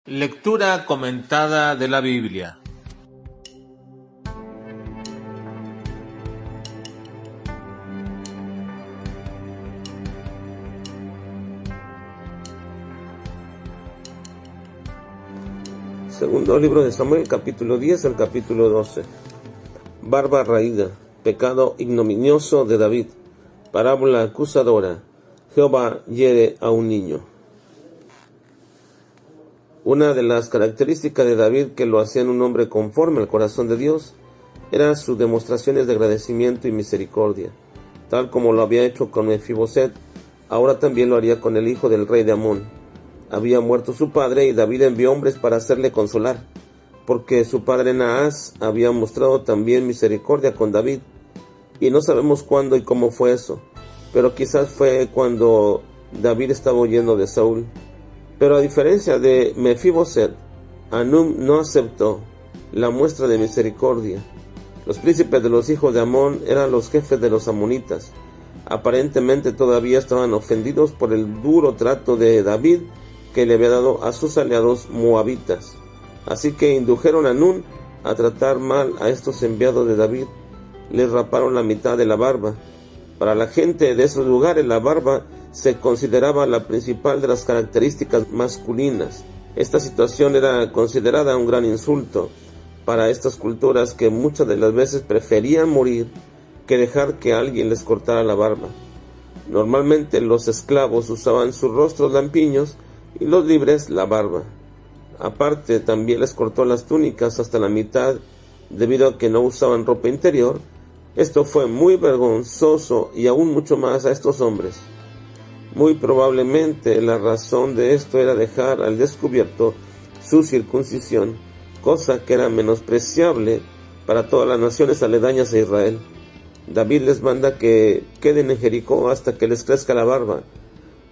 Lectura comentada de la Biblia. Segundo libro de Samuel, capítulo 10 al capítulo 12. Barba raída, pecado ignominioso de David, parábola acusadora, Jehová hiere a un niño. Una de las características de David que lo hacían un hombre conforme al corazón de Dios eran sus demostraciones de agradecimiento y misericordia. Tal como lo había hecho con Mefiboset, ahora también lo haría con el hijo del rey de Amón. Había muerto su padre y David envió hombres para hacerle consolar, porque su padre Naas había mostrado también misericordia con David. Y no sabemos cuándo y cómo fue eso, pero quizás fue cuando David estaba huyendo de Saúl. Pero a diferencia de Mefiboset, Anún no aceptó la muestra de misericordia. Los príncipes de los hijos de Amón eran los jefes de los amonitas. Aparentemente todavía estaban ofendidos por el duro trato de David que le había dado a sus aliados moabitas. Así que indujeron a Anún a tratar mal a estos enviados de David. Les raparon la mitad de la barba. Para la gente de esos lugares, la barba se consideraba la principal de las características masculinas. Esta situación era considerada un gran insulto para estas culturas que muchas de las veces preferían morir que dejar que alguien les cortara la barba. Normalmente los esclavos usaban sus rostros lampiños y los libres la barba. Aparte, también les cortó las túnicas hasta la mitad debido a que no usaban ropa interior. Esto fue muy vergonzoso y aún mucho más a estos hombres. Muy probablemente la razón de esto era dejar al descubierto su circuncisión, cosa que era menospreciable para todas las naciones aledañas a Israel. David les manda que queden en Jericó hasta que les crezca la barba,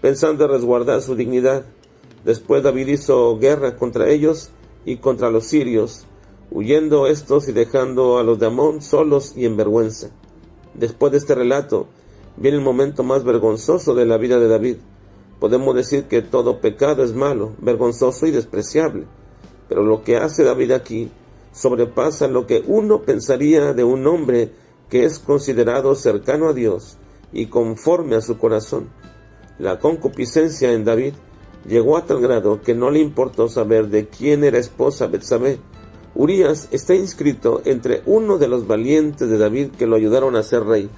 pensando en resguardar su dignidad. Después David hizo guerra contra ellos y contra los sirios, huyendo estos y dejando a los de Amón solos y en vergüenza. Después de este relato, viene el momento más vergonzoso de la vida de David. Podemos decir que todo pecado es malo, vergonzoso y despreciable, pero lo que hace David aquí sobrepasa lo que uno pensaría de un hombre que es considerado cercano a Dios y conforme a su corazón. La concupiscencia en David llegó a tal grado que no le importó saber de quién era esposa Betsabé. Urías está inscrito entre uno de los valientes de David que lo ayudaron a ser rey.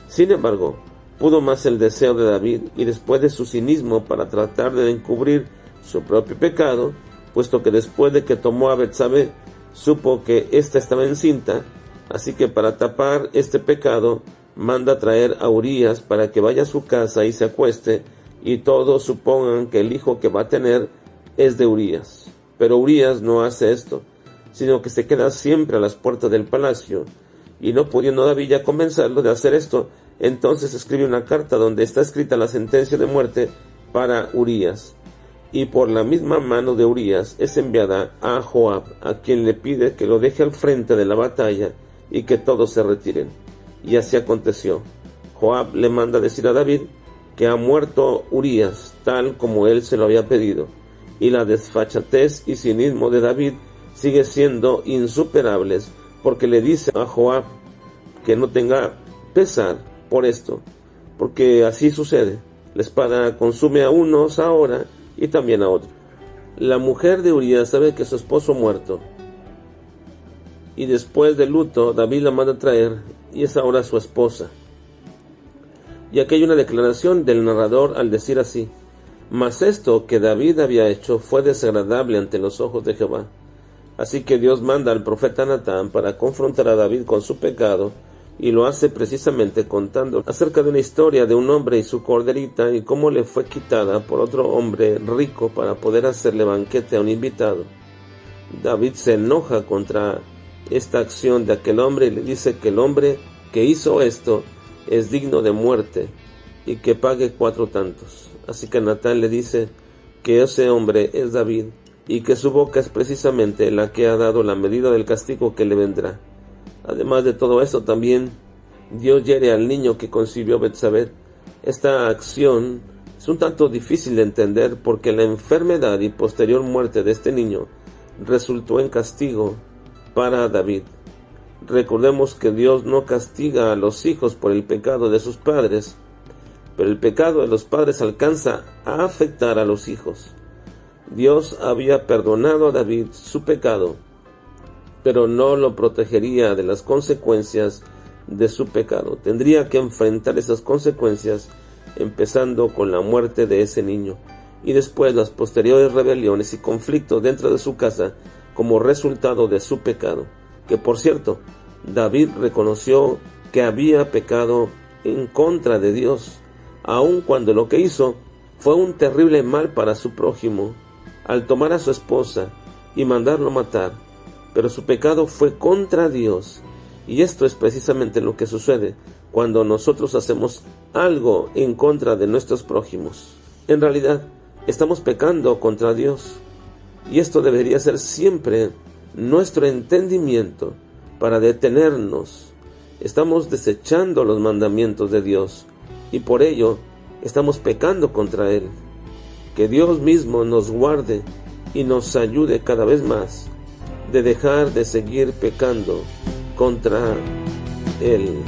Sin embargo, pudo más el deseo de David y después de su cinismo para tratar de encubrir su propio pecado, puesto que después de que tomó a Betsabé, supo que ésta estaba encinta, así que para tapar este pecado, manda traer a Urías para que vaya a su casa y se acueste, y todos supongan que el hijo que va a tener es de Urías. Pero Urías no hace esto, sino que se queda siempre a las puertas del palacio, y no pudiendo David ya convencerlo de hacer esto, entonces escribe una carta donde está escrita la sentencia de muerte para Urías, y por la misma mano de Urías es enviada a Joab, a quien le pide que lo deje al frente de la batalla y que todos se retiren. Y así aconteció. Joab le manda decir a David que ha muerto Urías, tal como él se lo había pedido, y la desfachatez y cinismo de David sigue siendo insuperables, porque le dice a Joab que no tenga pesar por esto, porque así sucede. La espada consume a unos ahora y también a otros. La mujer de Urías sabe que su esposo ha muerto, y después del luto David la manda a traer, y es ahora su esposa. Y aquí hay una declaración del narrador al decir así: mas esto que David había hecho fue desagradable ante los ojos de Jehová. Así que Dios manda al profeta Natán para confrontar a David con su pecado, y lo hace precisamente contando acerca de una historia de un hombre y su corderita y cómo le fue quitada por otro hombre rico para poder hacerle banquete a un invitado. David se enoja contra esta acción de aquel hombre y le dice que el hombre que hizo esto es digno de muerte y que pague 4 tantos. Así que Natán le dice que ese hombre es David y que su boca es precisamente la que ha dado la medida del castigo que le vendrá. Además de todo esto, también Dios hiere al niño que concibió Betsabé. Esta acción Es un tanto difícil de entender porque la enfermedad y posterior muerte de este niño resultó en castigo para David. Recordemos que Dios no castiga a los hijos por el pecado de sus padres, pero el pecado de los padres alcanza a afectar a los hijos. Dios había perdonado a David su pecado, pero no lo protegería de las consecuencias de su pecado. Tendría que enfrentar esas consecuencias, empezando con la muerte de ese niño, y después las posteriores rebeliones y conflictos dentro de su casa como resultado de su pecado. Que por cierto, David reconoció que había pecado en contra de Dios, aun cuando lo que hizo fue un terrible mal para su prójimo, al tomar a su esposa y mandarlo matar. Pero su pecado fue contra Dios, y esto es precisamente lo que sucede cuando nosotros hacemos algo en contra de nuestros prójimos. En realidad, estamos pecando contra Dios, y esto debería ser siempre nuestro entendimiento para detenernos. Estamos desechando los mandamientos de Dios, y por ello estamos pecando contra Él. Que Dios mismo nos guarde y nos ayude cada vez más de dejar de seguir pecando contra Él.